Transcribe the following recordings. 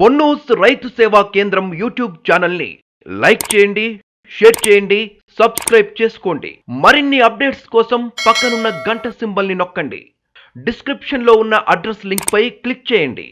పొన్నూస్ రైతు సేవా కేంద్రం యూట్యూబ్ ఛానల్ని లైక్ చేయండి, షేర్ చేయండి, సబ్స్క్రైబ్ చేసుకోండి. మరిన్ని అప్డేట్స్ కోసం పక్కనున్న గంట సింబల్ని నొక్కండి. డిస్క్రిప్షన్లో ఉన్న అడ్రస్ లింక్ పై క్లిక్ చేయండి.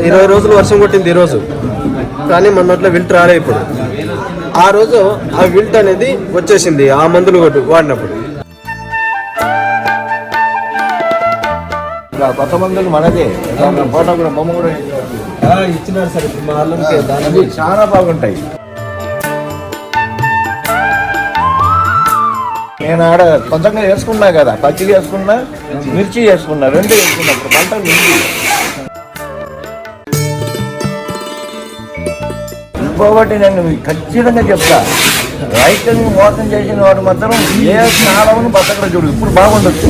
ఇరవై రోజులు వర్షం కొట్టింది ఈరోజు, కానీ మొన్నట్లో విల్ట్ రాలే. ఇప్పుడు ఆ రోజు ఆ విల్ట్ అనేది వచ్చేసింది ఆ మందులు వాడినప్పుడు. కొత్త మందులు మనదే ఫోటో కూడా బొమ్మ కూడా ఇచ్చినారు సార్. ఇప్పుడు మా అల్లంకి దాని చాలా బాగుంటాయి. నేను ఆడ కొంచెంగా వేసుకున్నా కదా, పచ్చిగా వేసుకున్నా, మిర్చి వేసుకున్నా, రెండు వేసుకున్నా. ఇప్పుడు పంట మిర్చి. ఇంకొకటి నేను ఖచ్చితంగా చెప్తా, రైతుని మోసం చేసిన వాడు మాత్రం ఏ కాలంలో బతకడం చూడు. ఇప్పుడు బాగుండొచ్చు,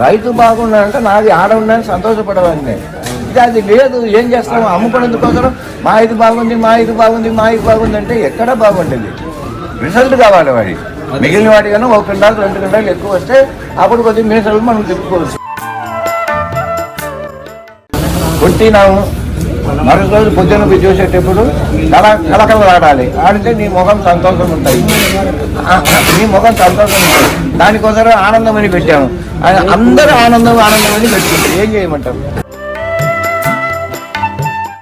రైతు బాగున్నాడంటే నాది ఆడ ఉన్నాను సంతోషపడవాడిని. ఇది అది లేదు, ఏం చేస్తాము అమ్ముకునేందుకోసం మా ఇది బాగుంది, మా ఇది బాగుంది, మా ఇది బాగుంది అంటే ఎక్కడ బాగుండేది. రిజల్ట్ కావాలి వాడి. మిగిలిన వాడి కన్నా 1 క్వింటాల్ 2 క్వింటాలు ఎక్కువ వస్తే అప్పుడు కొద్దిగా మీసాలు మనం తిప్పుకోవచ్చు. కొట్టినాము మరొక రోజు పొద్దున్న పోయి చూసేటప్పుడు కలకలు ఆడాలి. ఆడితే నీ ముఖం సంతోషం ఉంటాయి, నీ ముఖం సంతోషం ఉంటుంది. దానికోసం ఆనందం అని పెట్టాము. అందరూ ఆనందం అని పెట్టుకుంటారు. ఏం చేయమంటారు?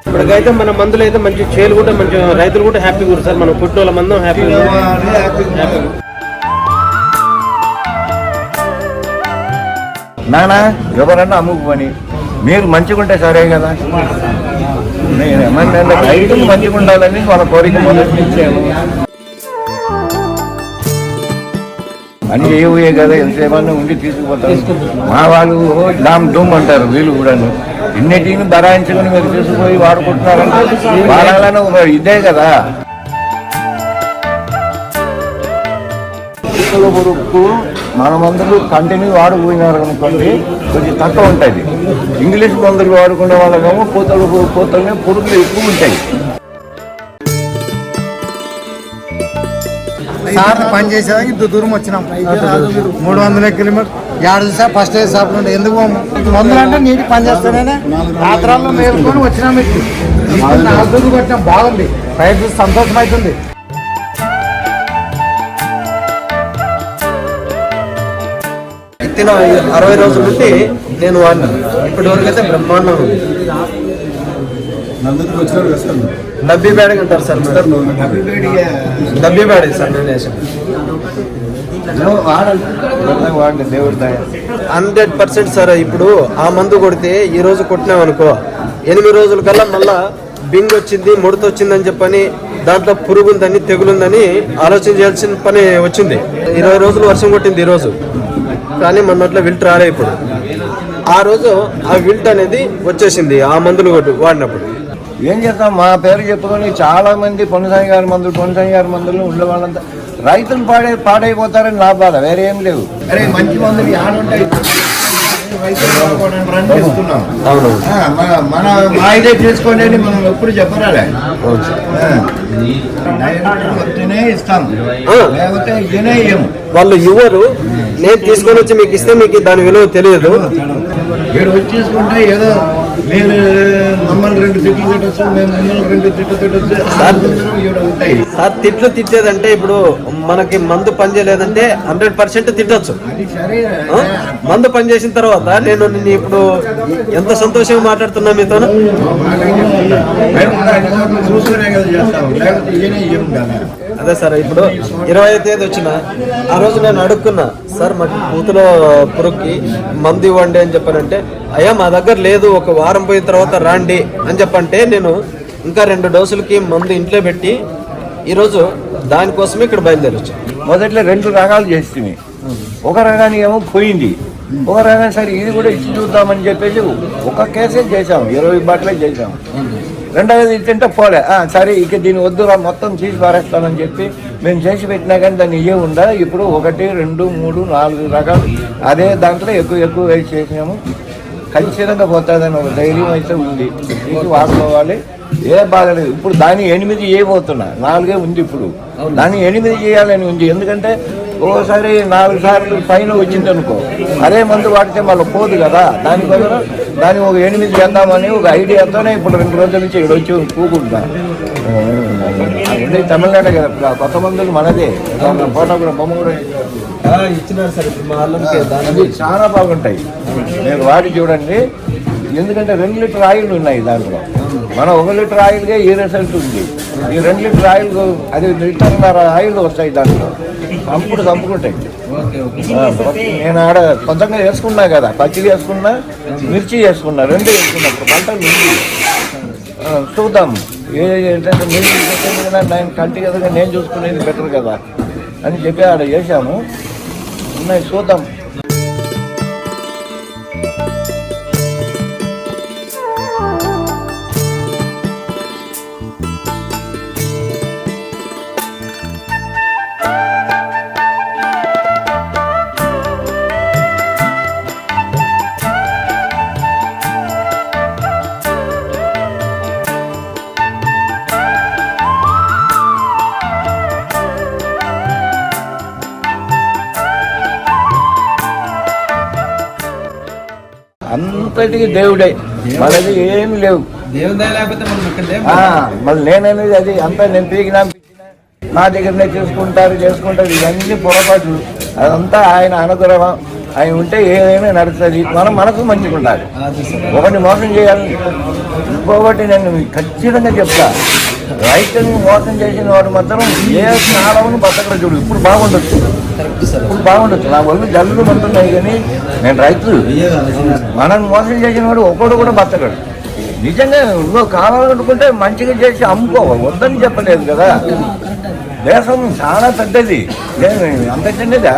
ఇప్పటికైతే మన మందులు అయితే మంచి చేలు కూడా మంచి రైతులు కూడా హ్యాపీగా ఉంటారు సార్. మనం పుట్టిన మందం హ్యాపీగా. నానా ఎవరన్నా అమ్ముకుని మీరు మంచిగా ఉంటే సరే కదా. నేను ఏమన్నా రైతులు మంచిగా ఉండాలని వాళ్ళ కోరిక మొదటి ఇచ్చాను. అన్ని ఏవే కదా, ఎంతసేమన్నా ఉండి తీసుకుపోతాను. మా వాళ్ళు డామ్ డూమ్ అంటారు, వీళ్ళు కూడాను. ఇన్నిటిని బరాయించుకొని మీరు తీసుకుపోయి వాడుకుంటున్నారంటే వాడాలని ఒక ఇదే కదా. పురుగు మన మందులు కంటిన్యూ వాడుకున్నారు అనుకోండి కొంచెం తక్కువ ఉంటుంది. ఇంగ్లీష్ మందులు వాడుకునే వాళ్ళకేమో పూతలనే పురుగులు ఎక్కువ ఉంటాయి. సార్ పని చేసేదా ఇంత దూరం వచ్చినాం, 300 కిలోమీటర్. ఏడు చూసా ఫస్ట్ ఎయిడ్ షాప్ నుండి ఎందుకు మందులు అంటే నీటి పని చేస్తానే రాత్రాల్లో మేలుకొని వచ్చినాం. మీకు 4 రోజులు కొట్టినాం, బాగుంది. రైతు సంతోషం అవుతుంది. ఇత్తిన 60 రోజుల నుండి నేను వాడినా. ఇప్పటి వరకు అయితే బ్రహ్మాండం ఉంది. డబ్బీ బ్యాడ్ అంటారు సార్. డబ్బీ బ్యాడ్ సార్. నేను వేసాను 100% సార్. ఇప్పుడు ఆ మందు కొడితే ఈ రోజు కొట్టినాం అనుకో, 8 రోజుల కల్లా మళ్ళా బింగ్ వచ్చింది, ముడత వచ్చిందని చెప్పని, దాంట్లో పురుగు ఉందని, తెగులుందని ఆలోచన చేయాల్సిన పని వచ్చింది. 20 రోజులు వర్షం కొట్టింది ఈరోజు, కానీ మొన్నట్లో విల్ట్ రాలే. ఇప్పుడు ఆ రోజు ఆ విల్ట్ అనేది వచ్చేసింది ఆ మందులు వాడినప్పుడు. ఏం చేస్తాం, మా పేరు చెప్పుకొని చాలా మంది పొన్నుస్వామి గారి మందులు ఉండే వాళ్ళంతా రైతులు పాడైపోతారని నా బాధ, వేరే ఏం లేవు. అరే మంచి మందులు ఆడుంటాయి, మన మా ఇదే చేసుకోండి అని మనం ఎప్పుడు చెప్పరాలే. ఇస్తాం లేకపోతే ఇదే ఇయ్యము. వాళ్ళు ఇవ్వరు, నేను తీసుకొని వచ్చి మీకు ఇస్తే మీకు దాని విలువ తెలియదు. ఏడు వచ్చి తీసుకుంటే ఏదో మీరు మమ్మల్ని 2 తిట్లు తిట్టచ్చు, మేము మమ్మల్ని 2 తిట్లు తిట్టచ్చు. సార్ తిట్లు తిట్టేదంటే ఇప్పుడు మనకి మందు పని చేయలేదంటే 100% తిట్టచ్చు. మందు పని చేసిన తర్వాత నేను ఇప్పుడు ఎంత సంతోషంగా మాట్లాడుతున్నా మీతో. అదే సార్, ఇప్పుడు 20వ తేదీ వచ్చిన ఆ రోజు నేను అడుక్కున్నా, సార్ మాకు పూతలో పురుగుకి మందు ఇవ్వండి అని చెప్పానంటే, అయ్యా మా దగ్గర లేదు, 1 వారం పోయిన తర్వాత రాండి అని చెప్పంటే, నేను ఇంకా 2 డోసులకి మందు ఇంట్లో పెట్టి ఈరోజు దానికోసమే ఇక్కడ బయలుదేరొచ్చు. మొదట్లో 2 రకాలు చేస్తుంది. ఒక రకానికి ఏమో పోయింది, ఒక రకాన్ని సరే ఇది కూడా ఇచ్చి చూద్దామని చెప్పేసి ఒక కేసే చేసాము, 20 బాటలే చేసాము. రెండవది తింటే పోలే, సరే ఇక దీన్ని వద్దురా మొత్తం చేసి పారేస్తానని చెప్పి మేము చేసి పెట్టినా కానీ దాన్ని ఇవే ఉందా. ఇప్పుడు 1, 2, 3, 4 రకాలు అదే దాంట్లో ఎక్కువ వేసి చేసినాము. ఖచ్చితంగా పోతుందని ఒక ధైర్యం అయితే ఉంది. ఇది వాడుకోవాలి, ఏ బాధ లేదు. ఇప్పుడు దాన్ని 8 చేయబోతున్నా, 4 ఉంది. ఇప్పుడు దాన్ని 8 చేయాలని ఉంది. ఎందుకంటే ఓసారి 4 సార్లు పైన వచ్చింది అనుకో, అదే మందు వాడితే మళ్ళీ పోదు కదా. దానికోసం దాన్ని ఒక 8 చేద్దామని ఒక ఐడియాతోనే ఇప్పుడు 2 రోజుల నుంచి ఇక్కడ వచ్చి కూకుంటున్నా. తమిళనాడు కదా, కొత్త మందులు మనదే. ఫోటో కూడా బొమ్మ కూడా ఇచ్చినారు సార్. చాలా బాగుంటాయి, మీరు వాడి చూడండి. ఎందుకంటే 2 లీటర్ ఆయిల్ ఉన్నాయి దాంట్లో. మనం 1 లీటర్ ఆయిల్గా ఈ రిజల్ట్ ఉంది. ఈ 2 లీటర్ ఆయిల్ అది 1.5 లీటర్ ఆయిల్ వస్తాయి దాంట్లో. చంపుకుంటాయి. నేను ఆడ కొంచెంగా వేసుకున్నా కదా, పచ్చిది వేసుకున్నా, మిర్చి వేసుకున్నా, 2 వేసుకున్నా. ఇప్పుడు పంటలు ఉంది, చూద్దాం. ఏంటంటే నేను కంటి కదా, నేను చూసుకునేది బెటర్ కదా అని చెప్పి ఆడ చేశాము. ఉన్నాయి, చూద్దాం. అంతటికి దేవుడే, మనది ఏమి లేవు. మళ్ళీ నేననేది అది అంతా నేను పీకినా నా దగ్గరనే చేసుకుంటారు. ఇవన్నీ పొరపాట్లు. అదంతా ఆయన అనుగ్రహం. ఆయన ఉంటే ఏదైనా నడుస్తుంది. మనం మనసు మంచిగా ఉండాలి. ఒకటి మోసం చేయాలి, ఇంకొకటి నేను ఖచ్చితంగా చెప్తా, రైతుని మోసం చేసిన వాడు మాత్రం ఏ స్నానం బతకడ చూడు. ఇప్పుడు బాగుండొచ్చు, నా ఒళ్ళు జల్లులు పడుతున్నాయి. కానీ నేను రైతు, మనం మోసం చేసిన వాడు ఒకడు కూడా బతకడు. నిజంగా నువ్వు కావాలనుకుంటే మంచిగా చేసి అమ్ముకోవాలి, వద్దని చెప్పలేదు కదా. దేశం చాలా పెద్దది, అంత చిన్నదా.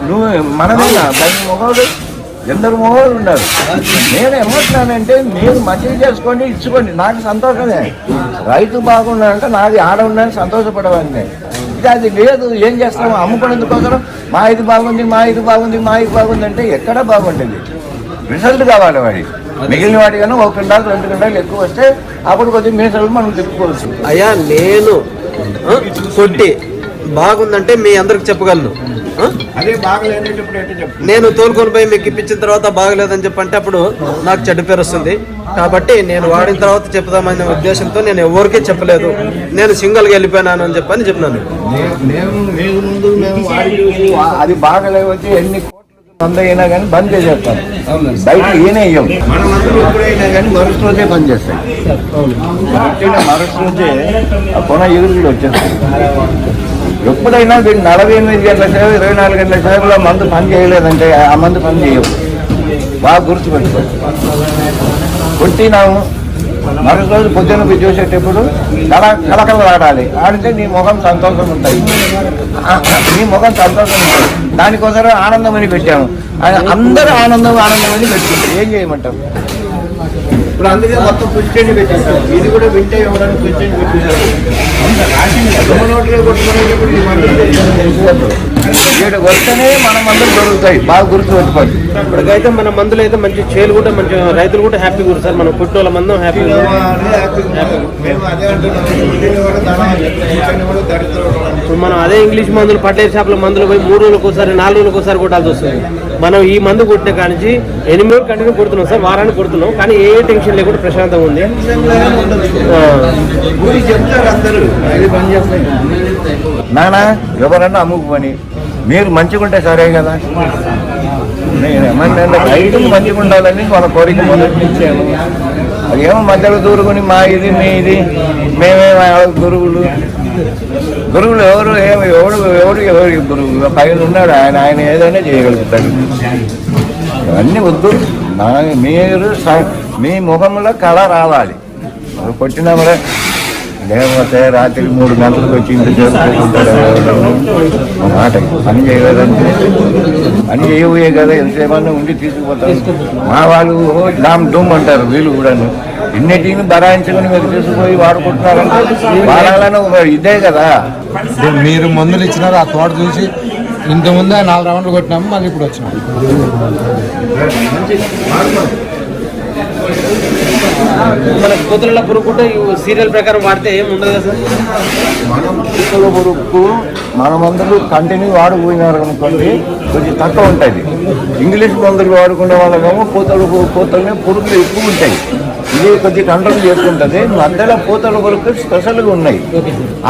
నువ్వు మనమేనా 10 మొగోళ్ళు, 2 మొగోళ్ళు ఉన్నారు. నేను ఏమంటున్నానంటే మీరు మంచిగా చేసుకోండి, ఇచ్చుకోండి, నాకు సంతోషమే. రైతు బాగున్నాడంటే నాది ఆడ ఉన్నాను, సంతోషపడవాడిని. ఇది అది లేదు, ఏం చేస్తాము, అమ్ముకునేందుకోసం మా ఇది బాగుంది అంటే ఎక్కడ బాగుంటుంది. రిజల్ట్ కావాలి వాడి. మిగిలిన వాటి కన్నా 1 క్వింటాల్ 2 క్వింటాలు ఎక్కువ వస్తే అప్పుడు కొద్దిగా మీసాలు మనం తిప్పుకోవచ్చు. అయ్యా నేను కొట్టి బాగుందంటే మీ అందరికి చెప్పగలను. అదే బాగలేదు, నేను తోలుకొని పోయి మీకు ఇప్పించిన తర్వాత బాగలేదని చెప్పంటే అప్పుడు నాకు చెడ్డ పేరు వస్తుంది. కాబట్టి నేను వాడిన తర్వాత చెప్దామనే ఉద్దేశంతో నేను ఎవరికీ చెప్పలేదు. నేను సింగిల్గా వెళ్ళిపోయినాను అని చెప్పని చెప్పినాను. అది బాగలేకపోతే ఎన్ని మంది అయినా కానీ బంద్ చేసేస్తాం, బయట ఏనే అయ్యాం. మన మందులు ఎప్పుడైనా కానీ మరుసటి రోజే బంద్ చేస్తాయి. మరుసటి రోజే ఆ కొన ఎదురుగా వచ్చేస్తాయి. ఎప్పుడైనా వీళ్ళు 48 గంటల సేవ, 24 గంటల సేవలో మందు పని చేయలేదంటే ఆ మందు పని చేయవు. బాగా గుర్తుపెట్టుకోండి. కొట్టినాము మరొక రోజు పొద్దున్న పోయి చూసేటప్పుడు కలకలలాడాలి. ఆడితే నీ ముఖం సంతోషం ఉంటాయి, నీ ముఖం సంతోషం ఉంటుంది. దానికోసం ఆనందం అని పెట్టాము. అందరూ ఆనందం అని పెట్టుకుంటారు. ఏం చేయమంటారు? ఇప్పుడు అందుకే మొత్తం పుష్టిని పెట్టేస్తారు. ఇది కూడా వింటే ఇవ్వడానికి పుష్టిని పెట్టేశారు. ఇక్కడ వస్తేనే మన మందులు దొరుకుతాయి. బాగా గుర్తుపెట్టుకోండి. ఇప్పటికైతే మన మందులు అయితే మంచి చేలు కూడా మంచి రైతులు కూడా హ్యాపీగా ఉంటారు సార్. మనం పుట్టోళ్ళ మందం హ్యాపీగా. ఇప్పుడు మనం అదే ఇంగ్లీష్ మందులు పట్టేరు షాపుల మందులు పోయి 3 రోజులకు ఒకసారి 4 రోజులకు ఒకసారి కొట్టాల్సి వస్తుంది. మనం ఈ మందు కొట్టిన కానించి 8 రోజులు కంటిన్యూ కొడుతున్నాం సార్, వారానికి కొడుతున్నాం. కానీ ఏ టెన్షన్ లేకుండా ప్రశాంతంగా ఉంది. చెప్తారు అందరూ అది పని చేస్తాయి. నానా ఎవరన్నా అమ్ముకుని మీరు మంచిగా ఉంటే సరే కదా. నేను ఏమన్నా రైతులు మంచిగా ఉండాలని వాళ్ళ కోరిక మొదటి ఇచ్చాను. అదేమో మధ్యలో దూరుకుని మా ఇది మీ ఇది మేమేమో గురువులు ఎవరు ఎవరు గురువు పైన ఉన్నాడు. ఆయన ఏదైనా చేయగలుగుతాడు. ఇవన్నీ వద్దు. మీరు మీ ముఖంలో కళ రావాలి. కొట్టినామరే లేకపోతే రాత్రి 3 గంటలకు వచ్చి ఇంటి చేసుకుంటారు. మాట పని చేయలేదంటే పని చేయబోయే కదా ఎంతసేమన్నా ఉండి తీసుకుపోతారు. మా వాళ్ళు డామ్ డూమ్ అంటారు వీళ్ళు కూడాను. ఇన్నిటిని బరాయించుకొని మీరు తీసుకుపోయి వాడుకుంటున్నారంటే వాడాలని ఒక ఇదే కదా. మీరు మందులు ఇచ్చినారు ఆ తోట చూసి ఇంతకుముందే 4 రౌండ్లు కొట్టినాము, మళ్ళీ ఇప్పుడు వచ్చినాము. మన కోతుల పురుగు కూడా సీరియల్ ప్రకారం వాడితే ఏం ఉండదు కదా సార్. మనం పూతల పురుగుకు మన మందులు కంటిన్యూ వాడుకుపోయినారు అనుకోండి కొంచెం తక్కువ ఉంటుంది. ఇంగ్లీష్ మందులు వాడుకునే వాళ్ళకేమో పూతలనే పురుగులు ఎక్కువ ఉంటాయి. ఇది కొద్దిగా కంట్రోల్ చేసుకుంటుంది. మధ్యలో పూతల పురుగులు స్పెషల్గా ఉన్నాయి.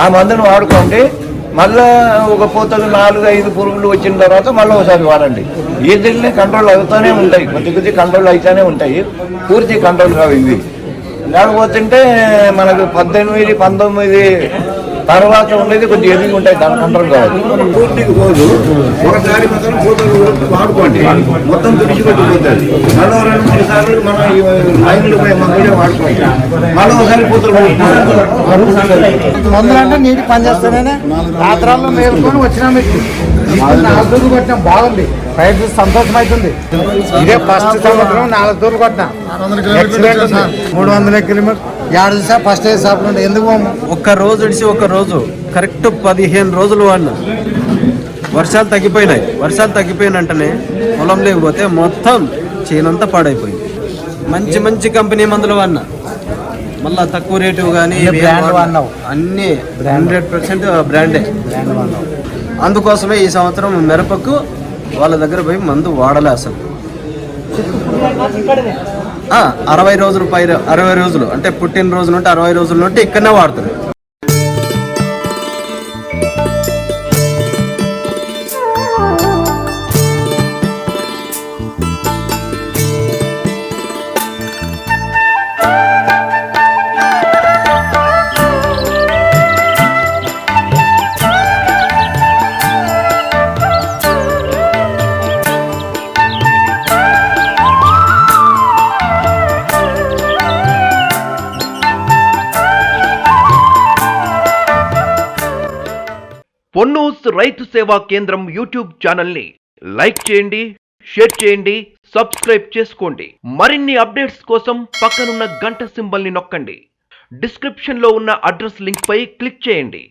ఆ మందును వాడుకోండి. మళ్ళీ ఒక పూతలు 4-5 పురుగులు వచ్చిన తర్వాత మళ్ళీ ఒకసారి వాడండి. ఈజీగానే కంట్రోల్ అవుతూనే ఉంటాయి. కొద్ది కంట్రోల్ అవుతూనే ఉంటాయి. పూర్తి కంట్రోల్ కావు ఇవి. లేకపోతుంటే మనకు 18-19 తర్వాత ఉండేది కొద్దిగా ఎదిగి ఉంటాయి. దాని కంట్రోల్ కావాలి. పూర్తికి పోదు. ఒకసారి మాత్రం పూతలు వాడుకోండి. మొత్తం తుడిచిపెట్టిపోతుంది. మళ్ళీ 2-3 సార్లు మనం లైన్లు పోయి మందులే వాడుకోండి. మళ్ళీ ఒకసారి పూతలు మందులు అంటే నీటి పని చేస్తానే రాత్రాల్లో మేలుకొని వచ్చినాం. 4 దూర్లు కొట్టినాం, బాగుంది. రైతు సంతోషం అవుతుంది. ఇదే ఫస్ట్ సంవత్సరం 4 దూర్లు కొట్టినా. 300 కిలోమీటర్ 7 చూసా ఫస్ట్ షాప్లో ఎందుకు ఒక్క రోజు ఇడిచి ఒక రోజు కరెక్ట్ 15 రోజులు వాడినా. వర్షాలు తగ్గిపోయినంటనే పొలం లేకపోతే మొత్తం చేనంతా పాడైపోయింది. మంచి కంపెనీ మందులు వాడినా. మళ్ళీ తక్కువ రేటు కానీ అన్నీ 100% బ్రాండే. అందుకోసమే ఈ సంవత్సరం మిరపకు వాళ్ళ దగ్గర పోయి మందు వాడలే అసలు. 60 రోజులు 60 రోజులు అంటే పుట్టిన రోజు నుండి 60 రోజుల నుండి ఇక్కడనే వాడుతారు. పొన్నూస్ రైతు సేవా కేంద్రం యూట్యూబ్ ఛానల్ని లైక్ చేయండి, షేర్ చేయండి, సబ్స్క్రైబ్ చేసుకోండి. మరిన్ని అప్డేట్స్ కోసం పక్కనున్న గంట సింబల్ని నొక్కండి. డిస్క్రిప్షన్లో ఉన్న అడ్రస్ లింక్ పై క్లిక్ చేయండి.